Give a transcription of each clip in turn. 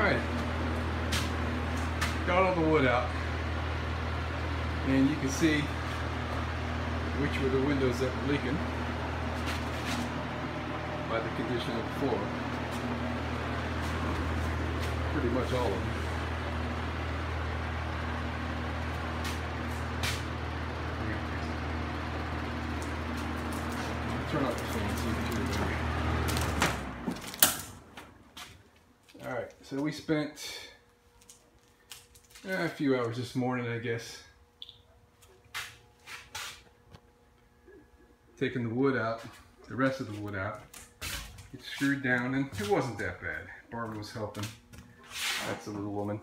Alright, got all the wood out, and you can see which were the windows that were leaking by the condition of the floor. Pretty much all of them. Turn off the fan so you can hear better. Alright, so we spent a few hours this morning, I guess, taking the wood out, the rest of the wood out. It screwed down, and it wasn't that bad. Barbara was helping. That's a little woman.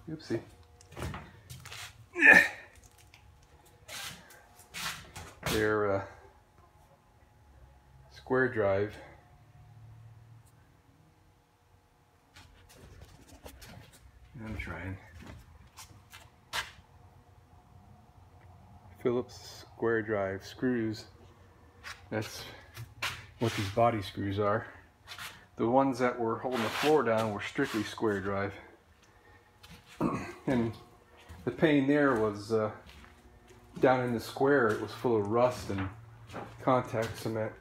Oopsie. Their square drive I'm trying. Phillips square drive screws. That's what these body screws are. The ones that were holding the floor down were strictly square drive. And the pain there was down in the square, it was full of rust and contact cement.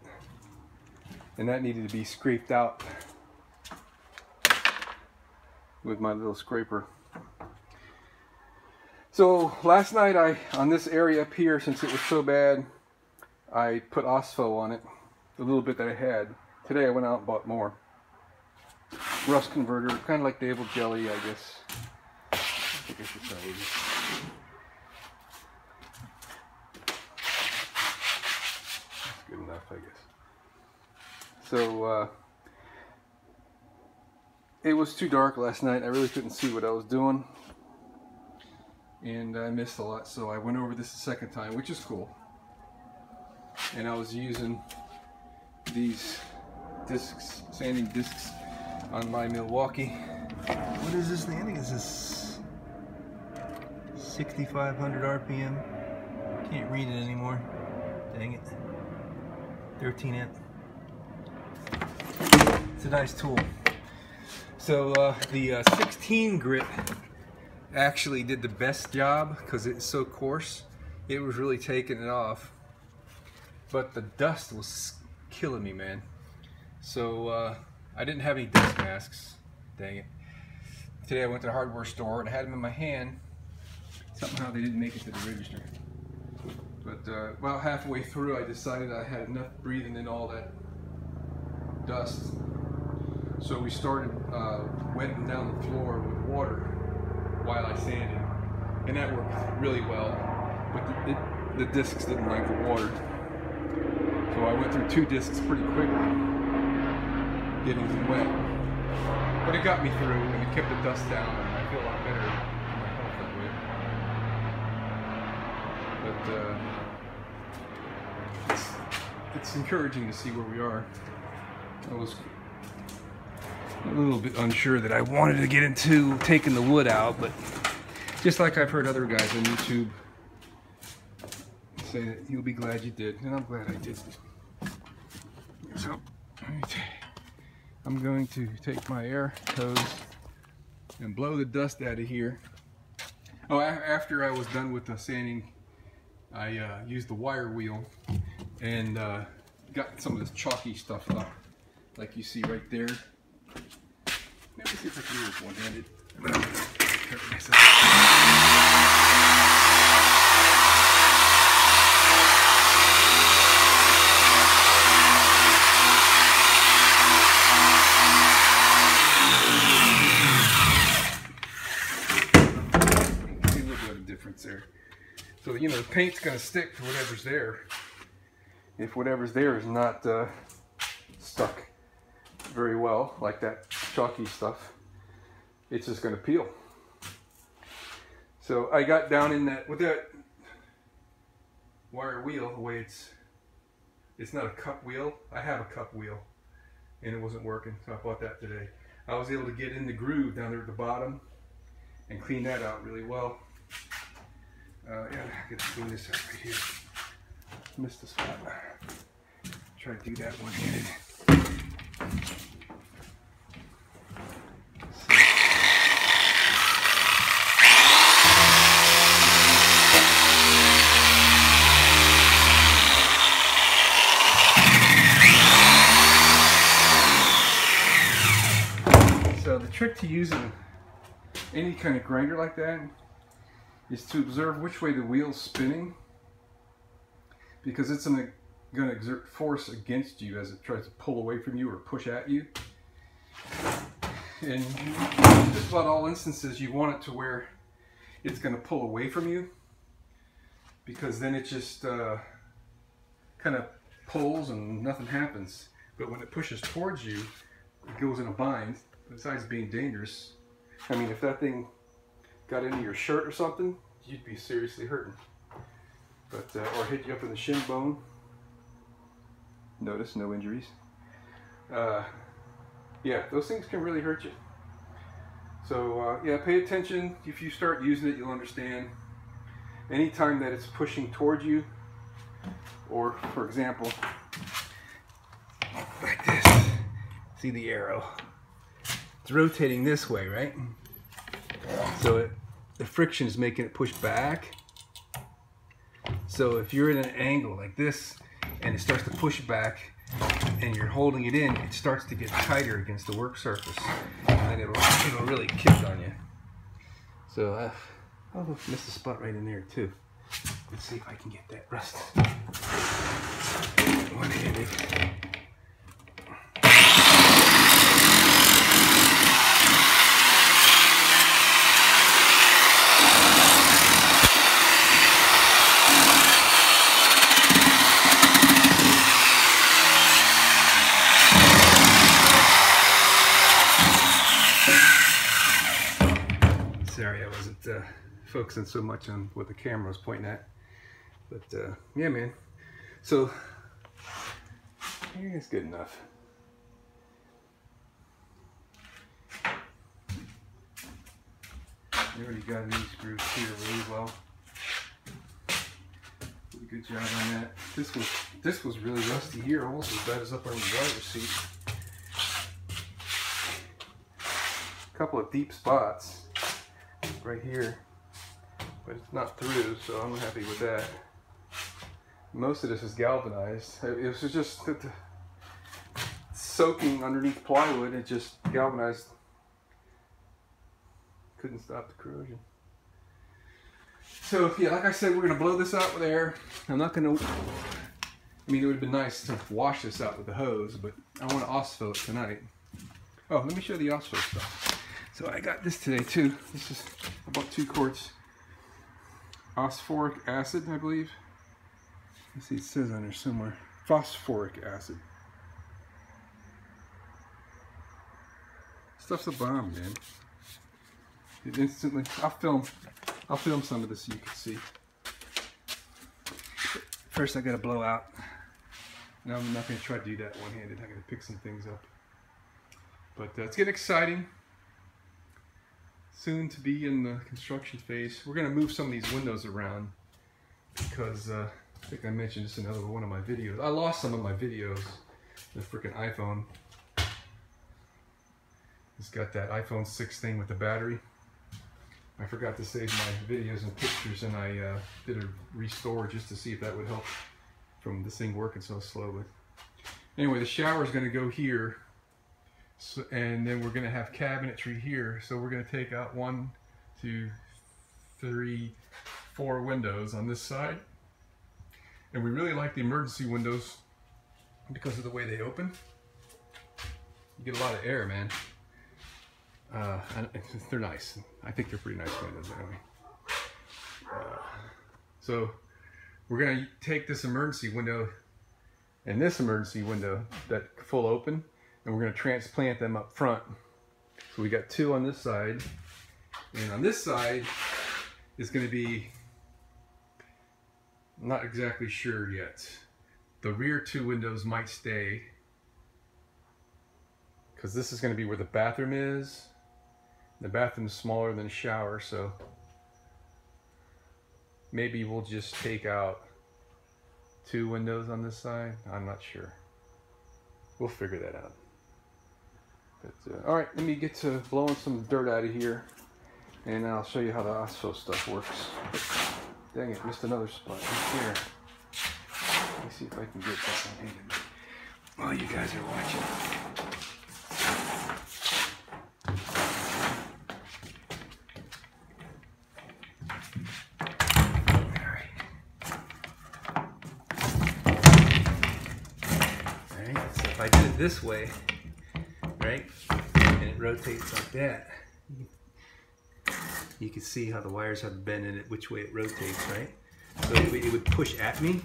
And that needed to be scraped out with my little scraper. So last night on this area up here, since it was so bad, I put Osfo on it, the little bit that I had. Today I went out and bought more. Rust converter, kind of like Dable jelly, I guess. I think I should try it. That's good enough, I guess. So it was too dark last night. I really couldn't see what I was doing, and I missed a lot, so I went over this a second time, which is cool. And I was using these discs, sanding discs, on my Milwaukee. What is this thing? I think this is 6,500 RPM. Can't read it anymore. Dang it. 13 amp. It's a nice tool. So the 16 grit actually did the best job because it's so coarse. It was really taking it off. But the dust was killing me, man. So I didn't have any dust masks. Dang it. Today I went to the hardware store and I had them in my hand. Somehow they didn't make it to the register. But about halfway through I decided I had enough breathing in all that dust. So we started wetting down the floor with water while I sanded. And that worked really well. But the discs didn't like the water. So I went through 2 discs pretty quickly, getting them wet. But it got me through, and it kept the dust down, and I feel a lot better for my health that way. But it's encouraging to see where we are. I was a little bit unsure that I wanted to get into taking the wood out, but just like I've heard other guys on YouTube say that you'll be glad you did, and I'm glad I did. So, right, I'm going to take my air hose and blow the dust out of here. Oh, after I was done with the sanding, I used the wire wheel and got some of this chalky stuff up, like you see right there. Let me see if I can do this one-handed. There. So, you know, the paint's going to stick to whatever's there. If whatever's there is not stuck very well, like that chalky stuff, it's just going to peel. So I got down in that, with that wire wheel, the way it's not a cup wheel. I have a cup wheel, and it wasn't working, so I bought that today. I was able to get in the groove down there at the bottom and clean that out really well. Yeah, I could clean this out right here. Missed the spot. Try to do that one-handed. So the trick to using any kind of grinder like that is to observe which way the wheel's spinning, because it's going to exert force against you as it tries to pull away from you or push at you. And in just about all instances, you want it to where it's going to pull away from you, because then it just kind of pulls and nothing happens. But when it pushes towards you, it goes in a bind. Besides being dangerous, I mean, if that thing got into your shirt or something, you'd be seriously hurting. But or hit you up in the shin bone. Notice no injuries. Yeah, those things can really hurt you. So yeah, pay attention. If you start using it, you'll understand. Anytime that it's pushing towards you, or for example, like this, see the arrow? It's rotating this way, right? So the friction is making it push back. So if you're in an angle like this and it starts to push back and you're holding it in, it starts to get tighter against the work surface, and then it'll really kick on you. So I'll miss the spot right in there too. Let's see if I can get that rust one-handed. Sorry, I wasn't focusing so much on what the camera was pointing at. But yeah, man. So I think it's good enough. You already got these screws here really well. Did a good job on that. This was really rusty here, almost as bad as up on the driver's seat. A couple of deep spots right here, but it's not through, so I'm happy with that. Most of this is galvanized. It was just soaking underneath plywood. It just galvanized. Couldn't stop the corrosion. So yeah, like I said, we're gonna blow this out with air. I'm not gonna, I mean, it would have been nice to wash this out with the hose, but I want to OSPHO it tonight. Oh, let me show the OSPHO stuff. So I got this today too. This is about 2 quarts. Phosphoric acid, I believe. Let's see, it says on there somewhere. Phosphoric acid. Stuff's a bomb, man. It instantly. I'll film some of this so you can see. But first, I gotta blow out. No, I'm not gonna try to do that one-handed. I'm gonna pick some things up. But it's getting exciting. Soon to be in the construction phase. We're going to move some of these windows around because I think I mentioned this in another one of my videos. I lost some of my videos. The freaking iPhone. It's got that iPhone 6 thing with the battery. I forgot to save my videos and pictures, and I did a restore just to see if that would help from this thing working so slow. But anyway, the shower is going to go here. So, and then we're going to have cabinetry here. So we're going to take out 1, 2, 3, 4 windows on this side. And we really like the emergency windows because of the way they open. You get a lot of air, man. They're nice. I think they're pretty nice windows anyway. So we're going to take this emergency window and this emergency window, that full open, and we're going to transplant them up front. So we got 2 on this side, and on this side is going to be, not exactly sure yet. The rear 2 windows might stay because this is going to be where the bathroom is. The bathroom is smaller than a shower, so maybe we'll just take out 2 windows on this side. I'm not sure. We'll figure that out. But, all right, let me get to blowing some dirt out of here, and I'll show you how the OSPHO stuff works. Dang it, missed another spot right here. Let me see if I can get that one in while you guys are watching. it this way, right? And it rotates like that. You can see how the wires have a bend in it, which way it rotates, right? So it would push at me,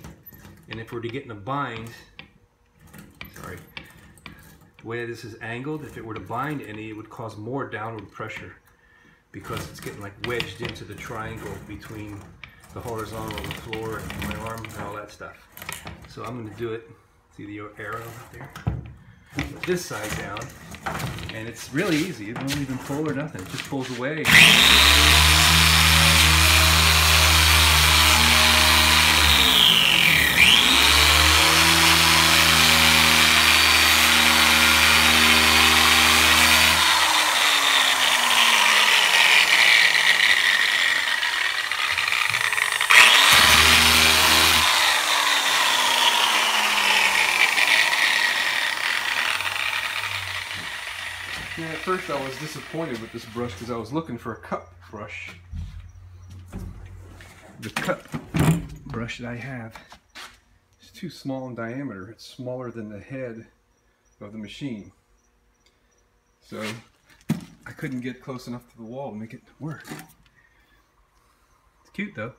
and if we're to get in a bind, sorry, the way this is angled, if it were to bind any, it would cause more downward pressure because it's getting like wedged into the triangle between the horizontal and the floor and my arm and all that stuff. So I'm going to do it. See the arrow up there? Put this side down, and it's really easy. It won't even pull or nothing. It just pulls away. Yeah, at first I was disappointed with this brush because I was looking for a cup brush. The cup brush that I have is too small in diameter. It's smaller than the head of the machine. So I couldn't get close enough to the wall to make it work. It's cute though.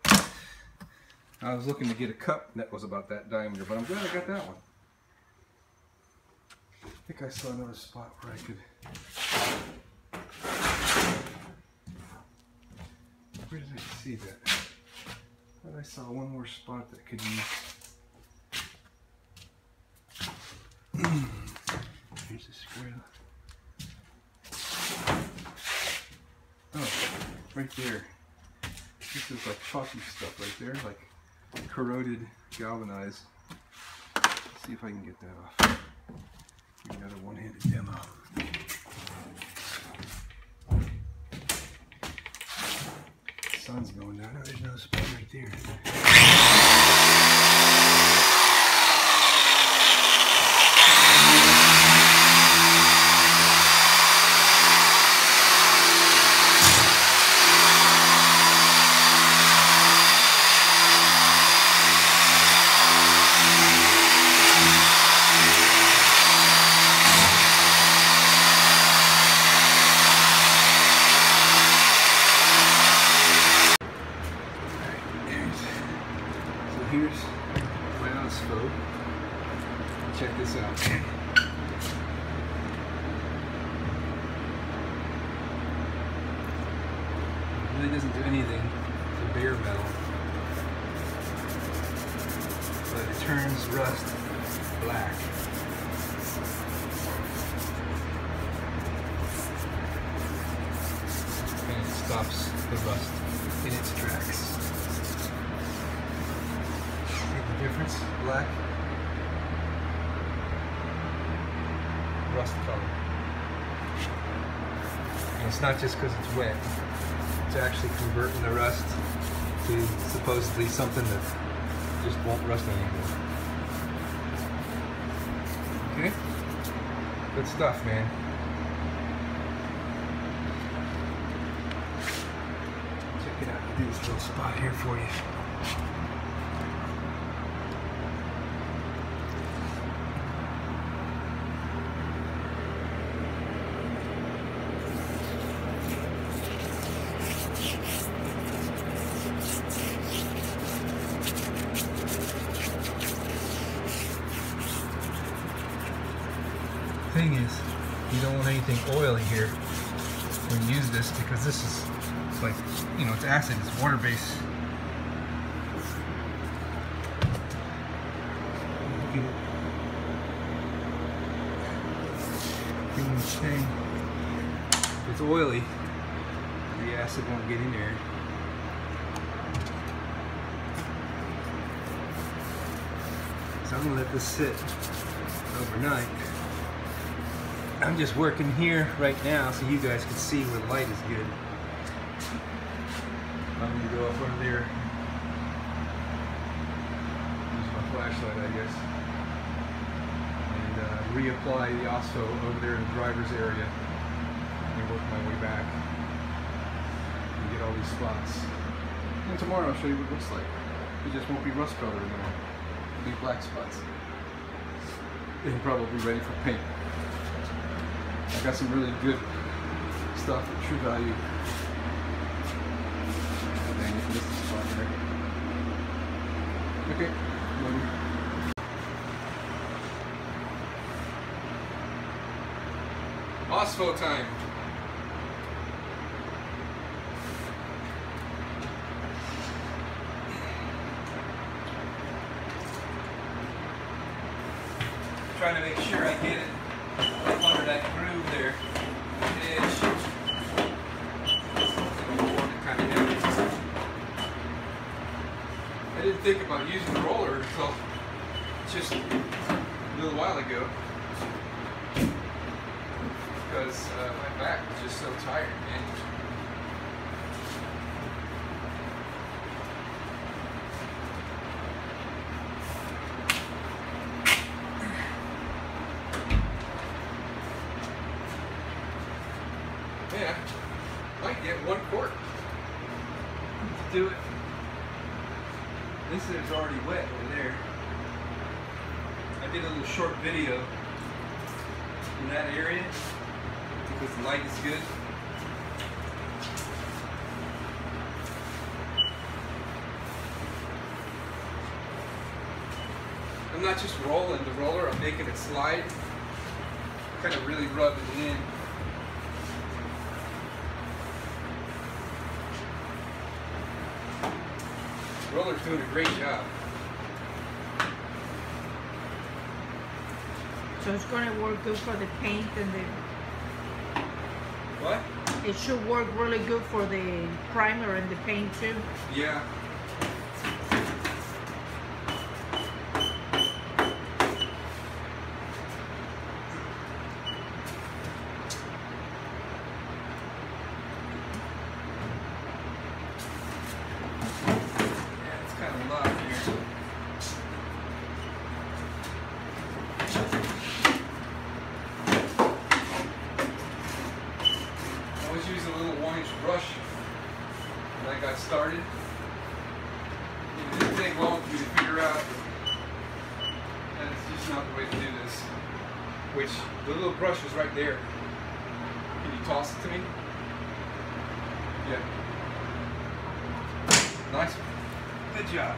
I was looking to get a cup that was about that diameter, but I'm glad I got that one. I think I saw another spot where I could. Where did I see that? I thought I saw one more spot that could use. Here's the square. Oh, right there. This is like chalky stuff right there, like corroded, galvanized. Let's see if I can get that off. Another one-handed demo. The sun's going down. Oh, there's no spot right there. Here's my ospo. Check this out. It really doesn't do anything to bare metal, but it turns rust black. And it stops the rust in its tracks. Difference, black, rust color. And it's not just because it's wet, it's actually converting the rust to supposedly something that just won't rust anymore. Okay? Good stuff, man. Check it out. I'll do this little spot here for you. Thing is, you don't want anything oily here when you use this, because this is like, you know, it's acid, it's water based. If it's oily, the acid won't get in there. So I'm gonna let this sit overnight. I'm just working here right now so you guys can see where the light is good. I'm going to go up over there. Use my flashlight, I guess. And reapply the OSPO over there in the driver's area. And work my way back. And get all these spots. And tomorrow I'll show you what it looks like. It just won't be rust color anymore. It'll be black spots. and probably ready for paint. I got some really good stuff at True Value. Dang it, missed the spot there. Okay, maybe. Ospo time. Trying to make sure I get it up under that groove there. Edge. Kind of heavy. I didn't think about using the roller until just a little while ago, because my back was just so tired, man. Yeah, might get 1 quart to do it. This is already wet over there. I did a little short video in that area because the light is good. I'm not just rolling the roller, I'm making it slide, kind of really rubbing it in. Roller's doing a great job. So it's going to work good for the paint and the... What? It should work really good for the primer and the paint too. Yeah. Use a little 1-inch brush when I got started. It didn't take long for me to figure out that it's just not the way to do this. Which, the little brush is right there. Can you toss it to me? Yeah. Nice one. Good job.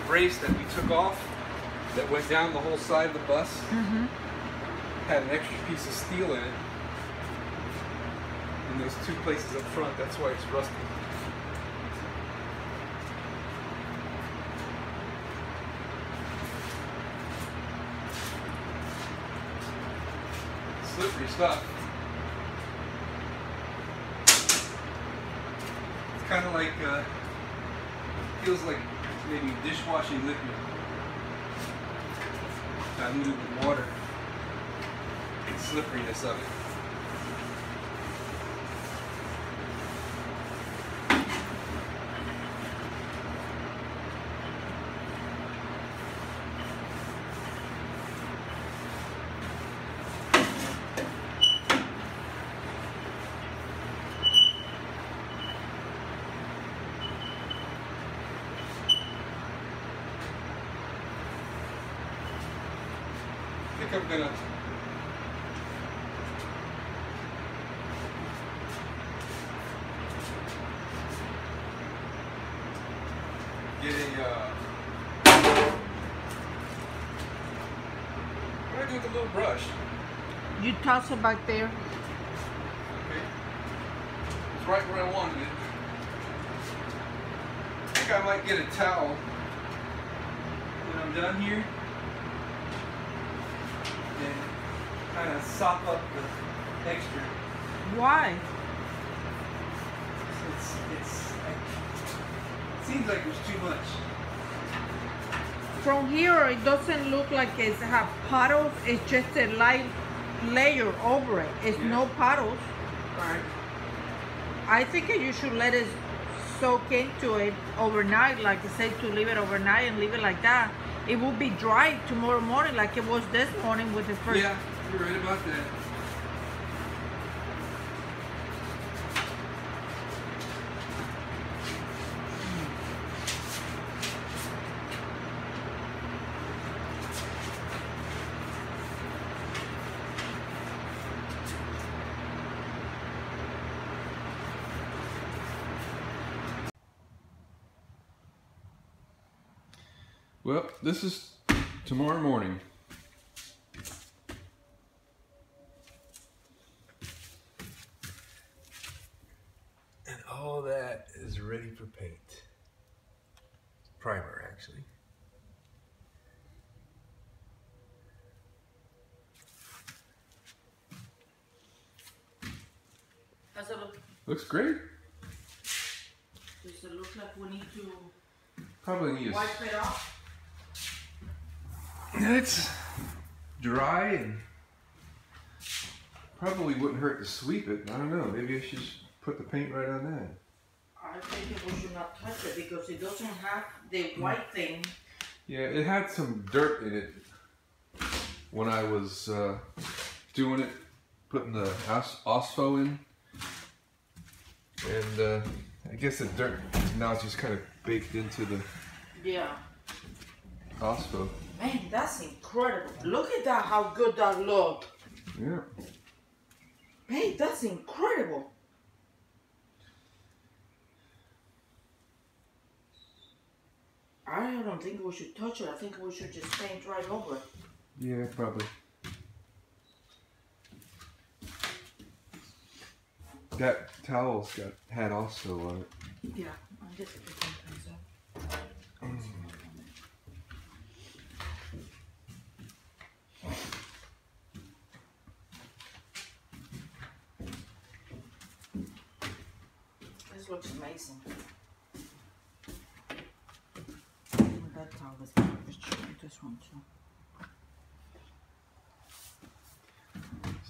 Brace that we took off that went down the whole side of the bus had an extra piece of steel in it in those 2 places up front. That's why it's rusty. Slippery stuff. It's kind of like feels like maybe dishwashing liquid diluted with water. The slipperiness of it. I think I'm gonna get a what do I do with the little brush? You toss it back there. Okay. It's right where I wanted it. think I might get a towel when I'm done here and kind of sop up the extra. Why? It seems like there's too much. From here, it doesn't look like it's have puddles. It's just a light layer over it. It's no puddles. Alright. I think you should let it soak into it overnight, like I said, to leave it overnight and leave it like that. It will be dry tomorrow morning like it was this morning with the first. Yeah, you're right about that. Well, this is tomorrow morning. And all that is ready for paint. Primer, actually. Does it look? Looks great. Does it look like we need to Probably need a... wipe it off? It's dry and probably wouldn't hurt to sweep it. I don't know. Maybe I should just put the paint right on that. I think we should not touch it because it doesn't have the white thing. Yeah, it had some dirt in it when I was doing it, putting the OSFO in. And I guess the dirt now is just kind of baked into the OSFO. Man, that's incredible. Look at that, how good that look. Yeah. Hey, that's incredible. I don't think we should touch it. I think we should just paint right over it. Yeah, probably. That towel's had also on it. Yeah, I'm just picking things up. This looks amazing. That towel is garbage. This one too.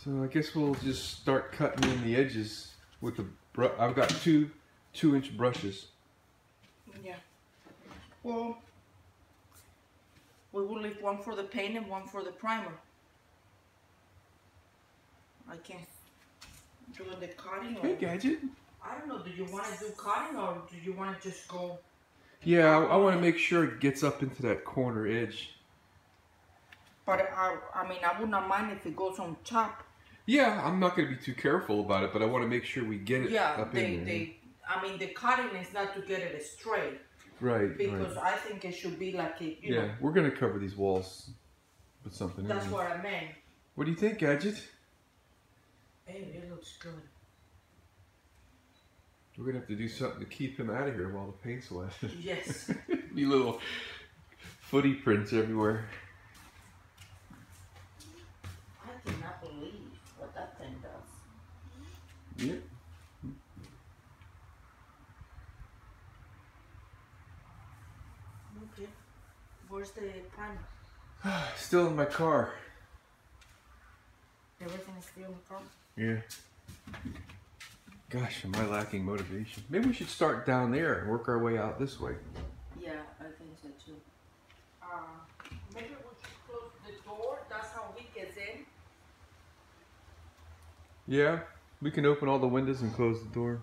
So I guess we'll just start cutting in the edges with the brush. I've got two 2-inch brushes. Yeah. Well, we will leave one for the paint and one for the primer. I can't do the cutting. Hey, Gadget. I don't know. Do you want to do cutting or do you want to just go? Yeah, I want to make sure it gets up into that corner edge. But I mean, I would not mind if it goes on top. Yeah, I'm not going to be too careful about it, but I want to make sure we get it up in there. I mean, the cutting is not to get it straight. Right. Because I think it should be like a, you know. We're going to cover these walls with something. That's what I meant. What do you think, Gadget? Hey, it looks good. We're going to have to do something to keep him out of here while the paint's wet. Yes. Be little footy prints everywhere. I cannot believe what that thing does. Yep. Okay. Where's the primer? Still in my car. Everything is still in the car? Yeah. Gosh, am I lacking motivation? Maybe we should start down there and work our way out this way. Yeah, I think so too. Maybe we should close the door. That's how he gets in. Yeah, we can open all the windows and close the door.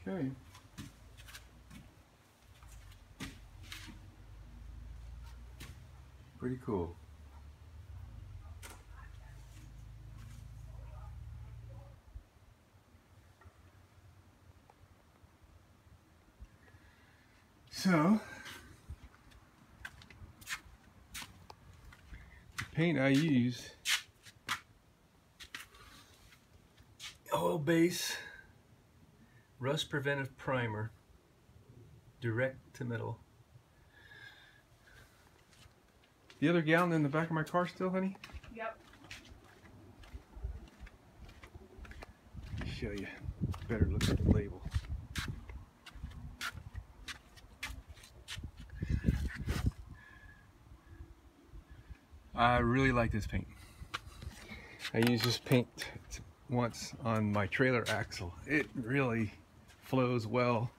Okay. Pretty cool. So, the paint I use base, rust preventive primer, direct to metal. The other gallon in the back of my car still, honey? Yep. Let me show you. Better look at the label. I really like this paint. I used this paint once on my trailer axle. It really flows well,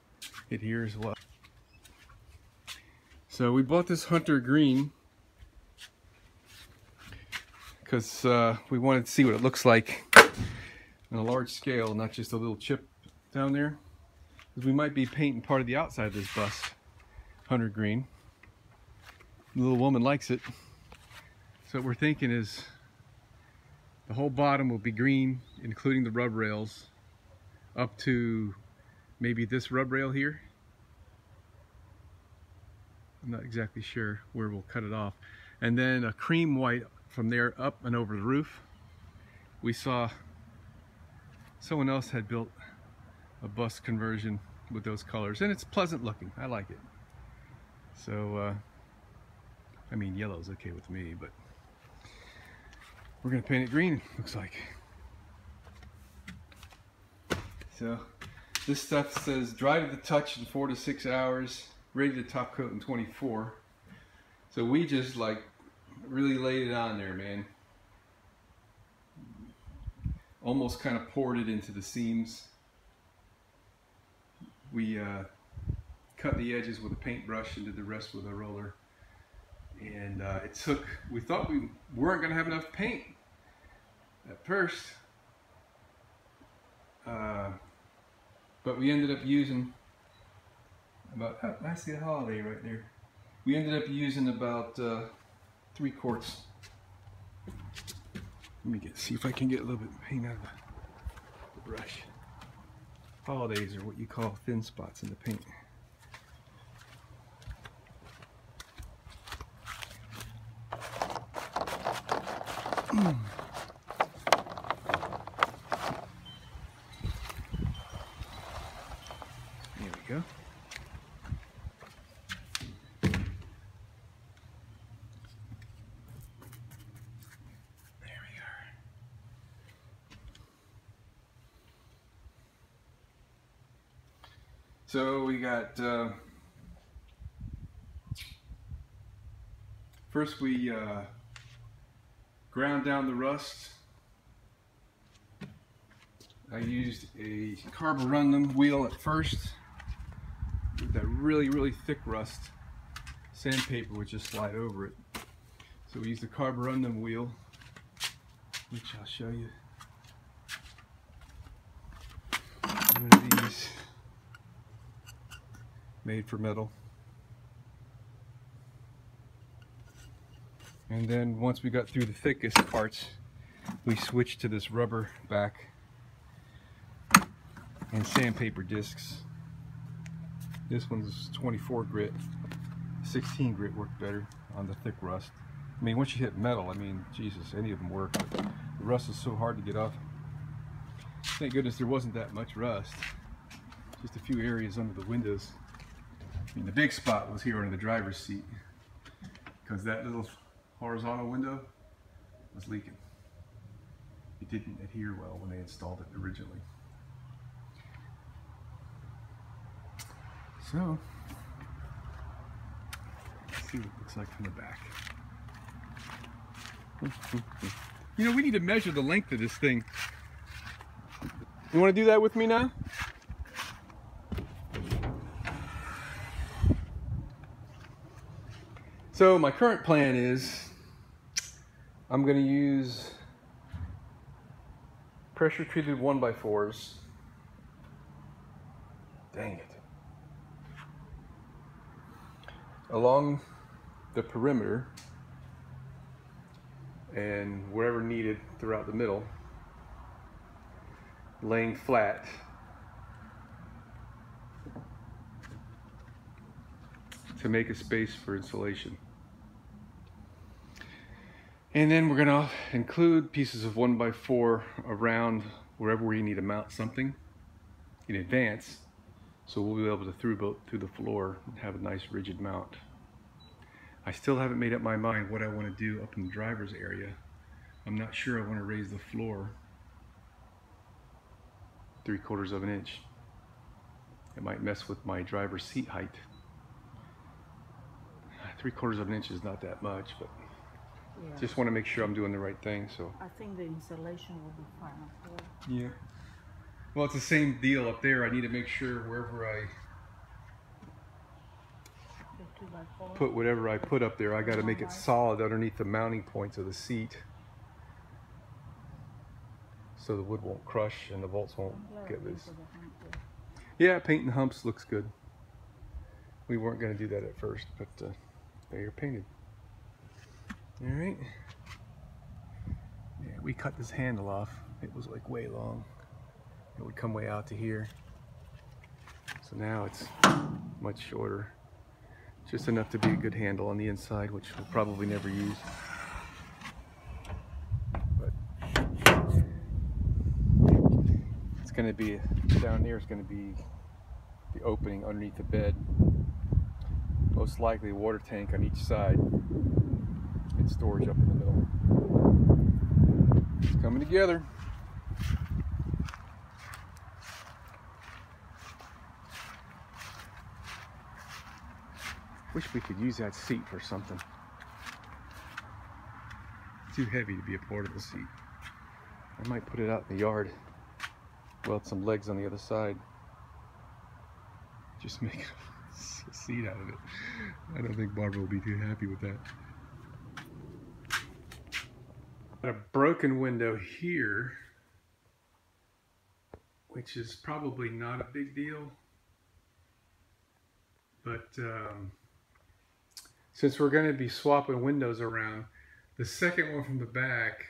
adheres well. So we bought this Hunter Green because we wanted to see what it looks like on a large scale, not just a little chip down there. Because we might be painting part of the outside of this bus, Hunter Green. The little woman likes it. So what we're thinking is the whole bottom will be green, including the rub rails, up to maybe this rub rail here. I'm not exactly sure where we'll cut it off. And then a cream white from there up and over the roof. We saw someone else had built a bus conversion with those colors, and it's pleasant looking. I like it. So, I mean, yellow's okay with me, but we're gonna paint it green, looks like. So this stuff says dry to the touch in 4 to 6 hours, ready to top coat in 24. So we just like really laid it on there, man. Almost kind of poured it into the seams. We cut the edges with a paintbrush and did the rest with a roller. And it took, we thought we weren't going to have enough paint at first, but we ended up using about, oh, I see a holiday right there. We ended up using about 3 quarts. Let me see if I can get a little bit of paint out of the brush. Holidays are what you call thin spots in the paint. There we go. There we are. So we got first we ground down the rust. I used a carborundum wheel at first with that really thick rust. Sandpaper would just slide over it. So we used a carborundum wheel, which I'll show you. One of these made for metal. And then once we got through the thickest parts, we switched to this rubber back and sandpaper discs. This one's 24 grit. 16 grit worked better on the thick rust. I mean, once you hit metal, I mean, Jesus, any of them work. But the rust is so hard to get off. Thank goodness there wasn't that much rust. Just a few areas under the windows. I mean, the big spot was here under the driver's seat, because that little horizontal window was leaking. It didn't adhere well when they installed it originally. So, let's see what it looks like from the back. You know, we need to measure the length of this thing. You want to do that with me now? So my current plan is I'm going to use pressure treated 1x4s. Dang it. Along the perimeter and wherever needed throughout the middle, laying flat to make a space for insulation. And then we're going to include pieces of 1x4 around wherever we need to mount something in advance, so we'll be able to through the floor and have a nice rigid mount. I still haven't made up my mind what I want to do up in the driver's area. I'm not sure I want to raise the floor 3/4 of an inch. It might mess with my driver's seat height. 3/4 of an inch is not that much, but yeah. Just want to make sure I'm doing the right thing. So I think the insulation will be fine up there. Yeah. Well, it's the same deal up there. I need to make sure wherever I put whatever I put up there, I got to make it solid underneath the mounting points of the seat, so the wood won't crush and the bolts won't get loose. Yeah, painting the humps looks good. We weren't going to do that at first, but they are painted. All right. Yeah, we cut this handle off. It was like way long. It would come way out to here. So now it's much shorter. Just enough to be a good handle on the inside, which we'll probably never use. But it's going to be, down there is going to be the opening underneath the bed. Most likely a water tank on each side and storage up in the middle. It's coming together. Wish we could use that seat for something. Too heavy to be a portable seat. I might put it out in the yard. Weld some legs on the other side. Just make a seat out of it. I don't think Barbara will be too happy with that. Got a broken window here, which is probably not a big deal. But since we're going to be swapping windows around, the second one from the back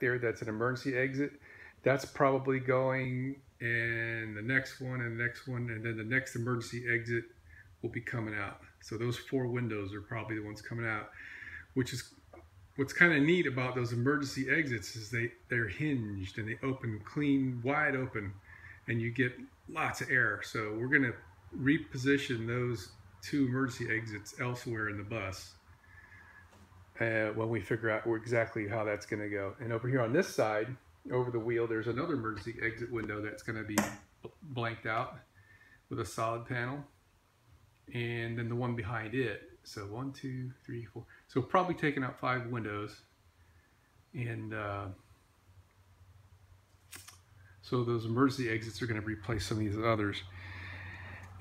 there, that's an emergency exit, that's probably going, and the next one, and the next one, and then the next emergency exit will be coming out. So those 4 windows are probably the ones coming out, which is what's kind of neat about those emergency exits is they're hinged and they open clean, wide open, and you get lots of air. So we're going to reposition those 2 emergency exits elsewhere in the bus when we figure out exactly how that's going to go. And over here on this side, over the wheel, there's another emergency exit window that's going to be blanked out with a solid panel, and then the one behind it. So 1, 2, 3, 4. So probably taking out 5 windows, and so those emergency exits are going to replace some of these others.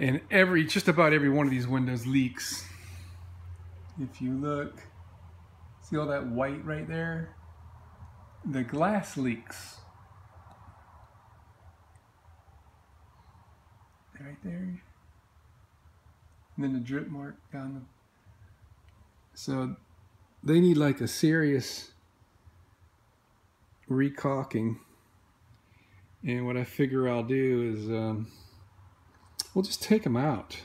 And just about every one of these windows leaks. If you look, see all that white right there? The glass leaks. Right there. And then the drip mark down the... So they need like a serious recaulking. And what I figure I'll do is we'll just take them out,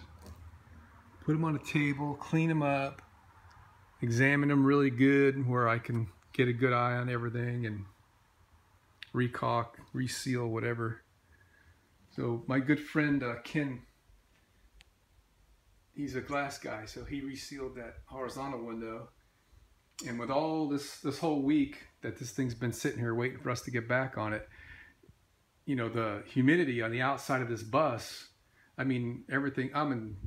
put them on a table, clean them up, examine them really good where I can get a good eye on everything, and recaulk, reseal, whatever. So my good friend Ken, he's a glass guy, so he resealed that horizontal window. And with all this whole week that this thing's been sitting here waiting for us to get back on it, you know, the humidity on the outside of this bus, I mean, everything, I'm in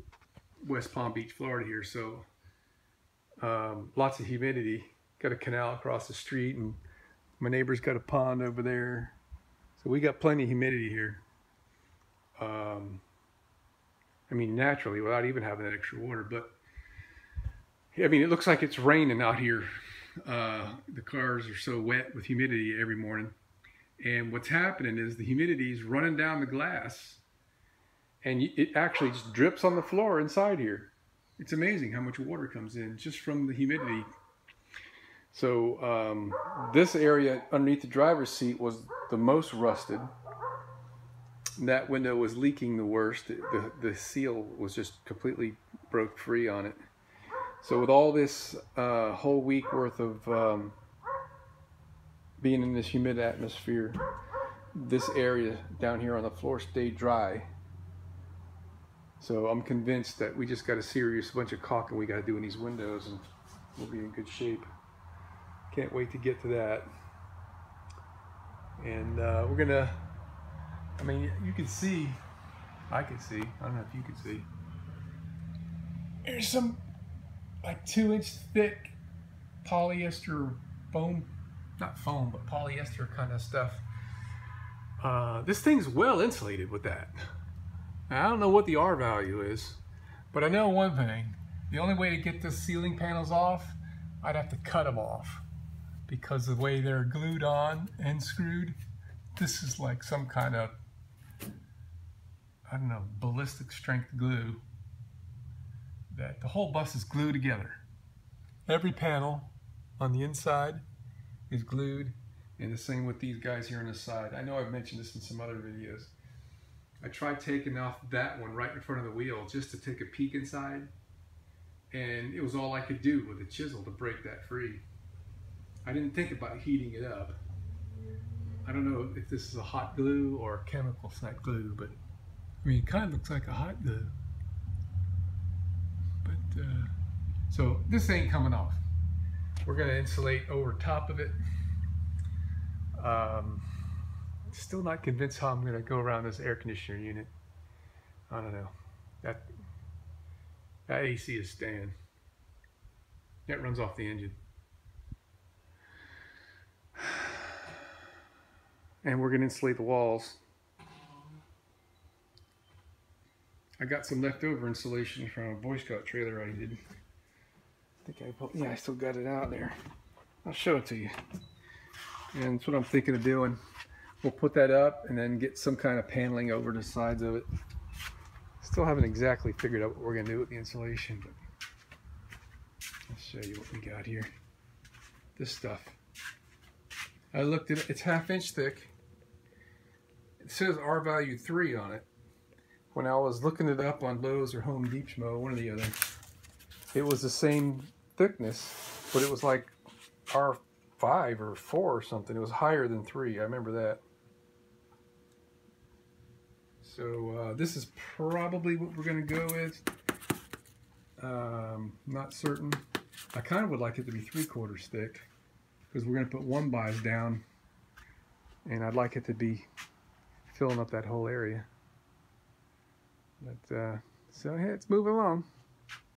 West Palm Beach, Florida here, so lots of humidity. Got a canal across the street, and my neighbor's got a pond over there. So we got plenty of humidity here. I mean, naturally, without even having that extra water. But, I mean, it looks like it's raining out here. The cars are so wet with humidity every morning. And what's happening is the humidity is running down the glass, and it actually just drips on the floor inside here. It's amazing how much water comes in just from the humidity. So this area underneath the driver's seat was the most rusted. That window was leaking the worst. The seal was just completely broke free on it. So with all this whole week worth of being in this humid atmosphere, this area down here on the floor stayed dry. So I'm convinced that we just got a serious bunch of caulking we got to do in these windows, and we'll be in good shape. Can't wait to get to that. And we're gonna, I mean, you can see, I can see, I don't know if you can see, there's some like 2-inch thick polyester foam, not foam, but polyester kind of stuff. This thing's well insulated with that. Now, I don't know what the R value is, but I know one thing. The only way to get the ceiling panels off, I'd have to cut them off, because the way they're glued on and screwed, this is like some kind of, I don't know, ballistic strength glue, that the whole bus is glued together. Every panel on the inside is glued, and the same with these guys here on the side. I know I've mentioned this in some other videos. I tried taking off that one right in front of the wheel just to take a peek inside, and it was all I could do with a chisel to break that free. I didn't think about heating it up. I don't know if this is a hot glue or a chemical type glue, but I mean, it kind of looks like a hot glue. But so this ain't coming off. We're gonna insulate over top of it. Still not convinced how I'm gonna go around this air conditioner unit. I don't know. That AC is staying. That runs off the engine. And we're gonna insulate the walls. I got some leftover insulation from a Boy Scout trailer I did. I still got it out there. I'll show it to you. And that's what I'm thinking of doing. We'll put that up and then get some kind of paneling over the sides of it. Still haven't exactly figured out what we're gonna do with the insulation, but I'll show you what we got here. This stuff. I looked at it, it's 1/2 inch thick. It says R value 3 on it. When I was looking it up on Lowe's or Home Depot, one or the other, it was the same thickness, but it was like R5 or 4 or something. It was higher than 3, I remember that. So this is probably what we're gonna go with. Not certain. I kind of would like it to be 3/4 thick, because we're gonna put 1-bys down, and I'd like it to be filling up that whole area. But so yeah, it's moving along.